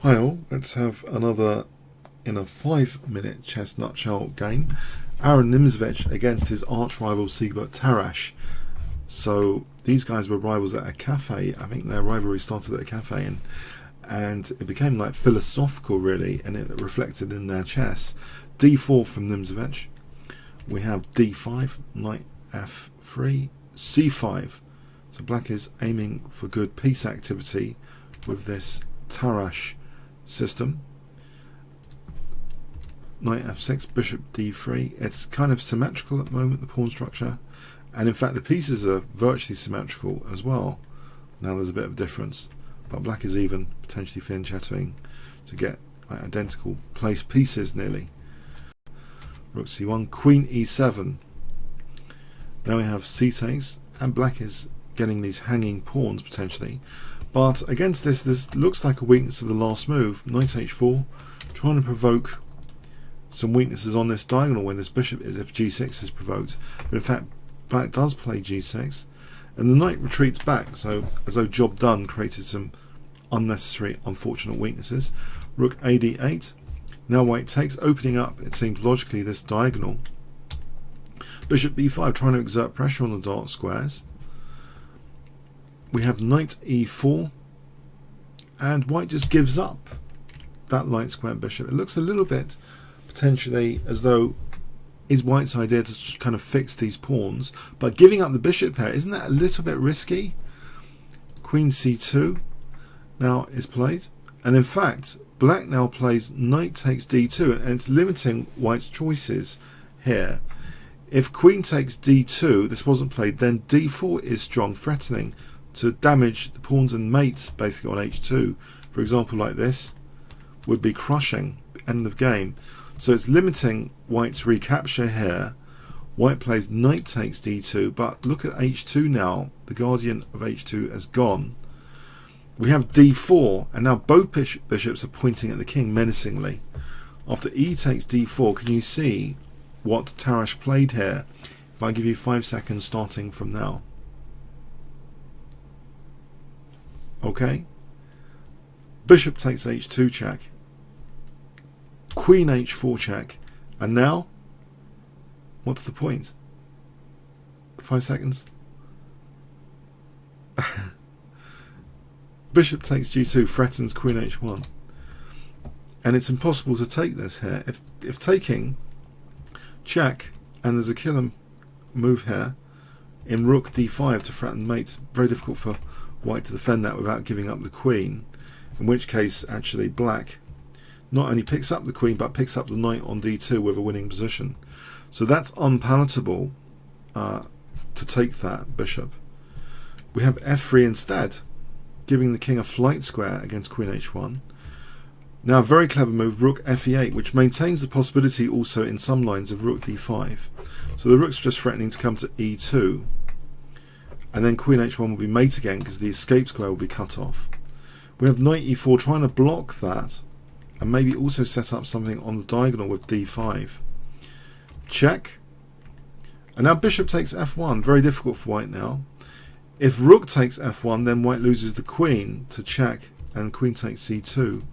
Hi all, let's have another in a 5-minute chess nutshell game. Aron Nimzowitsch against his arch rival Siegbert Tarrasch. So these guys were rivals at a cafe. I think their rivalry started at a cafe and it became like philosophical really, and it reflected in their chess. d4 from Nimzowitsch. We have d5, knight f3, c5. So black is aiming for good piece activity with this Tarrasch system. Knight f6, bishop d3. It's kind of symmetrical at the moment, the pawn structure, and in fact the pieces are virtually symmetrical as well. Now there's a bit of a difference, but black is even potentially fianchettoing to get like identical placed pieces nearly. Rook c1, queen e7. Now we have c takes, and black is getting these hanging pawns potentially. But against this looks like a weakness of the last move. Knight h4, trying to provoke some weaknesses on this diagonal when this bishop is, if g6 is provoked. But in fact, black does play g6, and the knight retreats back, so as though job done, created some unnecessary, unfortunate weaknesses. Rook a d8. Now white takes, opening up, it seems logically, this diagonal. Bishop b5, trying to exert pressure on the dark squares. We have knight e4, and white just gives up that light square bishop. It looks a little bit potentially as though is white's idea to kind of fix these pawns, but giving up the bishop pair, isn't that a little bit risky? Queen c2 now is played, and in fact black now plays knight takes d2, and it's limiting white's choices here. If queen takes d2, this wasn't played, then d4 is strong, threatening to damage the pawns and mate basically on h2. For example, like this would be crushing, end of game. So it's limiting white's recapture here. White plays knight takes d2, but look at h2 now. The guardian of h2 has gone. We have d4, and now both bishops are pointing at the king menacingly. After e takes d4, can you see what Tarrasch played here? If I give you 5 seconds starting from now. Okay, bishop takes h2 check, queen h4 check, and now what's the point? 5 seconds. Bishop takes g2 threatens queen h1, and it's impossible to take this here. If taking, check, and there's a killer move here in rook d5 to threaten mate, very difficult for white to defend that without giving up the queen, in which case actually black not only picks up the queen but picks up the knight on d2 with a winning position. So that's unpalatable to take that bishop. We have f3 instead, giving the king a flight square against queen h1. Now a very clever move, rook fe8, which maintains the possibility also in some lines of rook d5. So the rook's just threatening to come to e2, and then queen h1 will be mate again because the escape square will be cut off. We have knight e4 trying to block that, and maybe also set up something on the diagonal with d5. Check. And now bishop takes f1, very difficult for white now. If rook takes f1, then white loses the queen to check, and queen takes c2.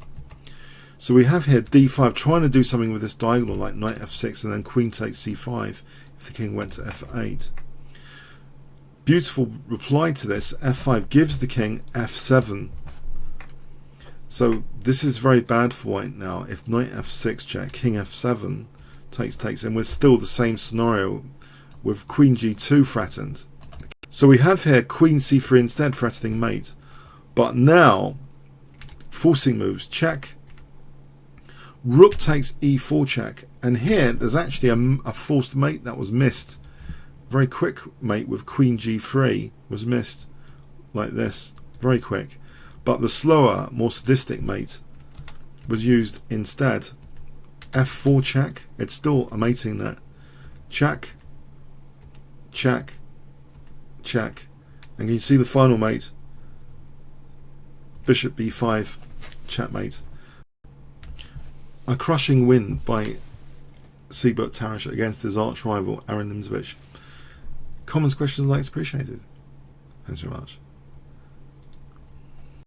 So we have here d5 trying to do something with this diagonal like knight f6, and then queen takes c5 if the king went to f8. Beautiful reply to this, f5 gives the king f7. So this is very bad for white now. If knight f6 check, king f7 takes, and we're still the same scenario with queen g2 threatened. So we have here queen c3 instead, threatening mate. But now, forcing moves, check. Rook takes e4 check, and here there's actually a forced mate that was missed. Very quick mate with queen g3 was missed, like this, very quick. But the slower, more sadistic mate was used instead. f4 check, it's still a mating there. Check, check, check. And can you see the final mate? Bishop b5, checkmate. A crushing win by Siegbert Tarrasch against his arch rival Aron Nimzowitsch. Comments, questions, likes appreciated. Thanks very much.